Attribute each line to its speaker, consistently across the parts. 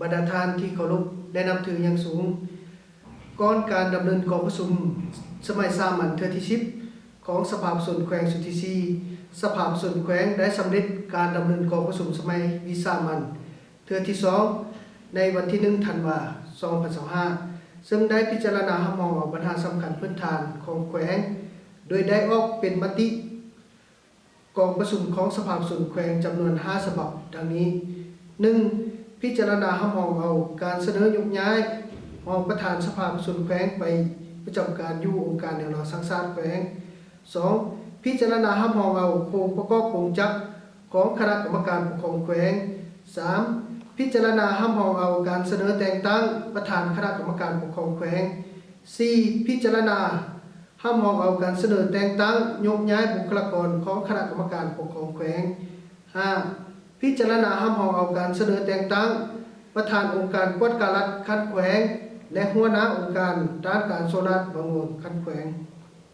Speaker 1: รรดาท่านที่เคารพและนับถืออย่างสูงก่อนการดำเนินกองประชุมสมัยสามัญเทื่อที่10ของสภาผู้แทนแขวงสุทธิซีสภาผู้แทนแขวงได้สำเร็จการดำเนินกองประชุมสมัยวิสามัญเทื่อที่2ในวันที่1ธันวาคม2025ซึ่งได้พิจารณารับรองเอาปัญหาสำคัญพื้นฐานของแขวงโดยได้ออกเป็นมติกองประชุมของสภาผู้แทนแขวงจำนวน5ฉบับดังนี้ 1. พิจารณารับรองเอาการเสนอยกย้ายรองประธานสภาผู้แทนแขวงไปประจำการอยู่องค์การแนวรอสร้างชาติแขวง 2. พิจารณารับรองเอาโครงประกอบโครงจักรของคณะกรรมการปกครองแขวง 3. พิจารณารับรองเอาการเสนอแต่งตั้งประธานคณะกรรมการปกครองแขวง 4. พิจารณารับรองเอาการเสนอแต่งตั้งยกย้ายบุคลากรของคณะกรรมการปกครองแขวง 5. พิจารณารับรองเอาการเสนอแต่งตั้งประธานองค์การกวดการรัฐคัดแขวงและหัวหน้าองค์การด้านการโซลาร์บางวงคัดแขวง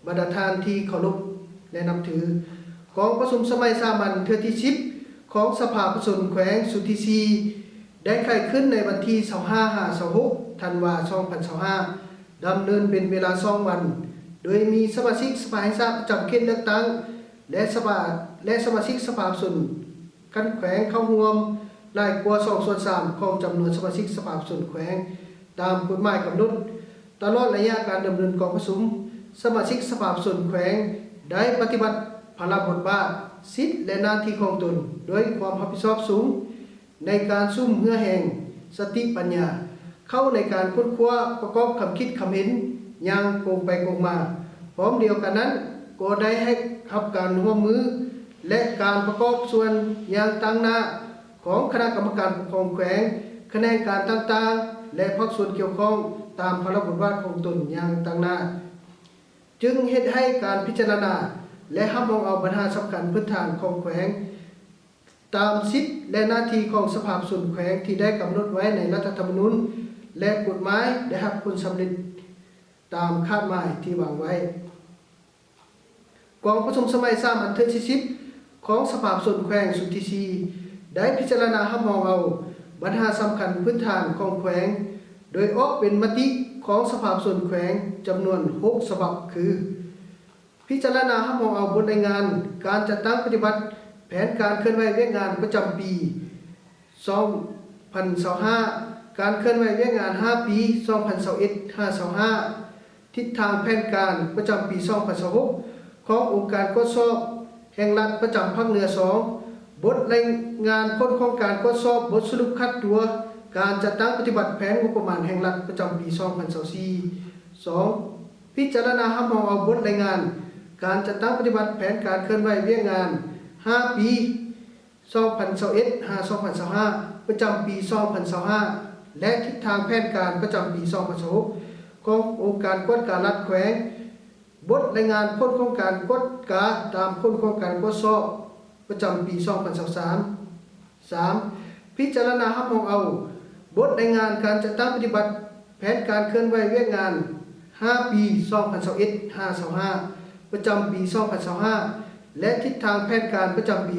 Speaker 1: บรรดาท่านที่เคารพและนับถือกองประชุมสมัยสามัญเทื่อที่10ของสภาผู้แทนแขวงสุทธิซีได้ไขขึ้นในวันที่25-26ธันวาคม2025ดำเนินเป็นเวลา2วันโดยมีสมาชิกสภาแห่งชาติประจำเขตเลือกตั้งและสมาชิกสภาผู้แทนคัดแขวงเข้าร่วมหลายกว่า2/3ของจำนวนสมาชิกสภาผู้แทนแขวงตามกฎหมายกำหนดตลอดระยะการดำเนินกองประชุมสมาชิกสภาผู้แทนแขวงได้ปฏิบัติภาระบทบาทสิทธิและหน้าที่ของตนโดยความรับผิดชอบสูงในการซุ่มเหื่อแห่งสติปัญญาเข้าในการค้นคว้าประกอบคำคิดคำเห็นอย่างโกงไปโกงมาพร้อมเดียวกันนั้นก็ได้ให้รับการร่วมมือและการประกอบส่วนอย่างตั้งหน้าของคณะกรรมการปกครองแขวงคะแนนการต่างๆและภาคส่วนเกี่ยวข้องตามพระบทบาทของตนอย่างตั้งหน้าจึงเฮ็ดให้การพิจารณาและรับรองเอาปัญหาสำคัญพื้นฐานของแขวงตามสิทธิและหน้าที่ของสภาผู้แทนแขวงที่ได้กำหนดไว้ในรัฐธรรมนูญและกฎหมายได้รับผลสำเร็จตามคาดหมายที่วางไว้กองประชุมสมัยสามัญเทื่อที่10ของสภาผู้แทนแขวงสุทธิซีได้พิจารณารับรองเอาปัญหาสำคัญพื้นฐานของแขวงโดยออกเป็นมติของสภาผู้แทนแขวงจำนวน6ฉบับคือพิจารณารับรองเอาบทรายงานการจัดตั้งปฏิบัติแผนการเคลื่อนไหวเวียกงานประจำปี2025การเคลื่อนไหวเวียกงาน5ปี2021-525ทิศทางแผนการประจำปี2026ขององค์การตรวจสอบแห่งรัฐประจำภาคเหนือ2บทรายงานผลของการตรวจสอบบทสรุปคัดตัวการจัดตั้งปฏิบัติแผนงบประมาณแห่งรัฐประจำปี2024 2. พิจารณารับรองเอาบทรายงานการจัดตั้งปฏิบัติแผนการเคลื่อนไหวเวียกงาน5ปี2021-2025ประจำปี2025และทิศทางแผนการประจำปี2026ขององค์การกวดการรัฐแขวงบทรายงานผลของการกวดกาตามผลของการตรวจสอบประจำปี2023 3. พิจารณารับรองเอาบทรายงานการจัดตั้งปฏิบัติแผนการเคลื่อนไหวเวียกงาน5ปี2021-525ประจำปี2025และทิศทางแผนการประจำปี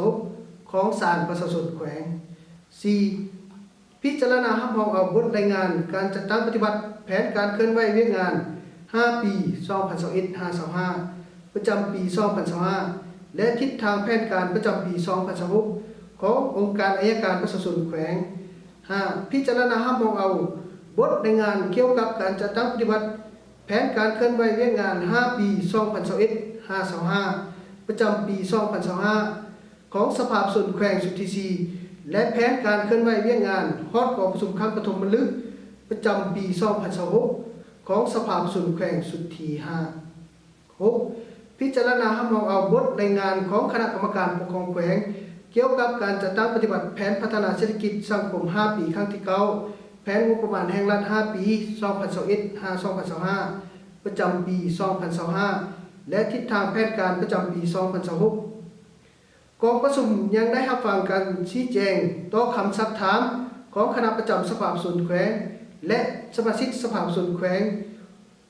Speaker 1: 2026ของศาลประชาชนแขวง 4. พิจารณารับรองเอาบทรายงานการจัดตั้งปฏิบัติแผนการเคลื่อนไหวเวียกงาน5ปี2021-525ประจำปี2025และทิศทางแผนการประจำปี2026ขององค์การอัยการประชาชนแขวง 5. พิจารณารับรองเอาบทรายงานเกี่ยวกับการจัดตั้งปฏิบัติแผนการเคลื่อนไหวเวียกงาน5ปี2021-525ประจำปี2025ของสภาผู้แทนแขวงสุทธิซีและแผนการเคลื่อนไหวเวียกงานฮอดกองประชุมครั้งปฐมฤกษ์ประจำปี2026ของสภาผู้แทนแขวงสุทธิ5 6. พิจารณารับรองเอาบทรายงานของคณะกรรมการปกครองแขวงเกี่ยวกับการจัดตั้งปฏิบัติแผนพัฒนาเศรษฐกิจสังคม5ปีครั้งที่9แผนงบประมาณแห่งรัฐ5ปี2021-2025ประจำปี2025และทิศทางแผนการประจำปี2026กองประชุมยังได้รับฟังการชี้แจงต่อคำซักถามของคณะประจำสภาผู้แทนแขวงและสมาชิกสภาผู้แทนแขวง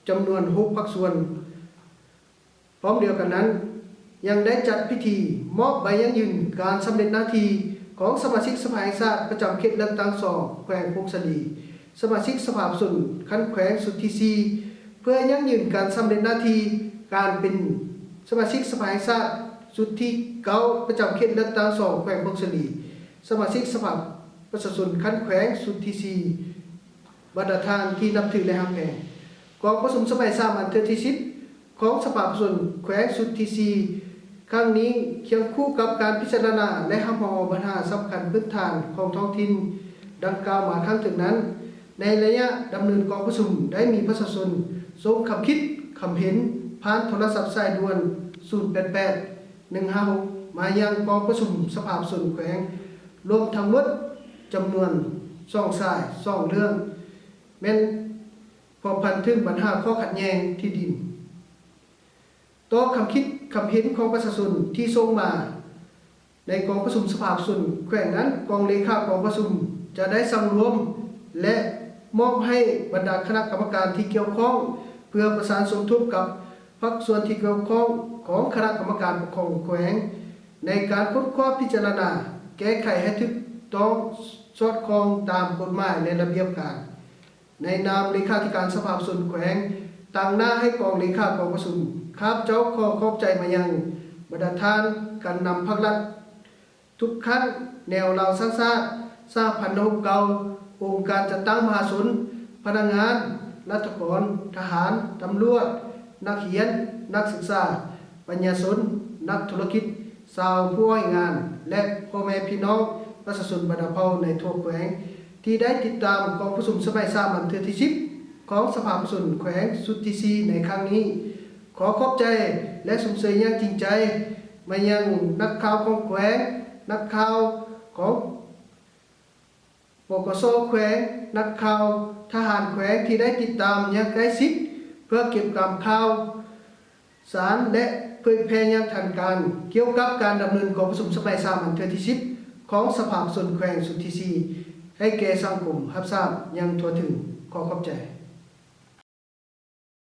Speaker 1: จำนวน6ภาคส่วนพร้อมเดียวกันนั้นยังได้จัดพิธีมอบใบยั่งยืนการสำเร็จหน้าที่ ของสมาชิกสภาแห่งชาติประจำเขตเลือกตั้ง2แขวงพงศลีสมาชิกสภาส่วนคันแขวงสุทธิซีเพื่อยั่งยืนการสำเร็จหน้าที่การเป็นสมาชิกสภาแห่งชาติสุทธิ9ประจำเขตเลือกตั้ง2แขวงพงศลีสมาชิกสภาประชาชนคันแขวงสุทธิซีบรรดาทานที่นับถือและฮักแพงกองประชุมสมัยสามัญเทื่อที่10ของสภาประชาชนแขวงสุทธิซีครั้งนี้เคียงคู่กับการพิจารณาและหาปัญหาสำคัญพื้นฐานของท้องถิ่นดังกล่าวมาข้างถึงนั้นในระยะดำเนินกองประชุมได้มีประชาชนส่งคำคิดคำเห็นผ่านโทรศัพท์สายด่วน088 156มายังกองประชุมสภาประชาชนแขวงรวมทั้งหมดจำนวน2สาย2เรื่องแม่นพอพันถึงปัญหาข้อขัดแย้งที่ดินต่อคำคิดคำเห็นของประชาชนที่ส่งมาในกองประชุมสภาประชาชนแขวงนั้นกองเลขากองประชุมจะได้สำรวมและมอบให้บรรดาคณะกรรมการที่เกี่ยวข้องเพื่อประสานสมทบกับภาคส่วนที่เกี่ยวข้องของคณะกรรมการปกครองแขวงในการค้นคว้าพิจารณาแก้ไขให้ถูกต้องสอดคล้องตามกฎหมายและระเบียบการในนามเลขาธิการสภาประชาชนแขวงตั้งหน้าให้กองเลขากองประชุมข้าพเจ้าขอขอบใจมายังบรรดาท่านการนำภาครัฐทุกขั้นแนวเราสร้างชาติสร้างพันธมิตรเก่าองค์การจัดตั้งมหาชนพนักงานรัฐกรทหารตำรวจนักเขียนนักศึกษาปัญญาชนนักธุรกิจชาวผู้ให้งานและพ่อแม่พี่น้องประชาชนบรรดาเผ่าในทั่วแขวงที่ได้ติดตามกองประชุมสมัยสามัญเทื่อที่10ของสภาประชาชนแขวงสุทธิซีในครั้งนี้ขอขอบใจและสมเสยอย่างจริงใจมายังนักข่าวของแขวงนักข่าวของปกส.แขวงนักข่าวทหารแขวงที่ได้ติดตามอย่างใกล้ชิดเพื่อเก็บกำข่าวสารและเผยแพร่อย่างทันการเกี่ยวกับการดำเนินกองประชุมสมัยสามัญเทื่อที่10ของสภาประชาชนแขวงสุทธิซีให้แก่สังคมรับทราบอย่างทั่วถึงขอขอบใจ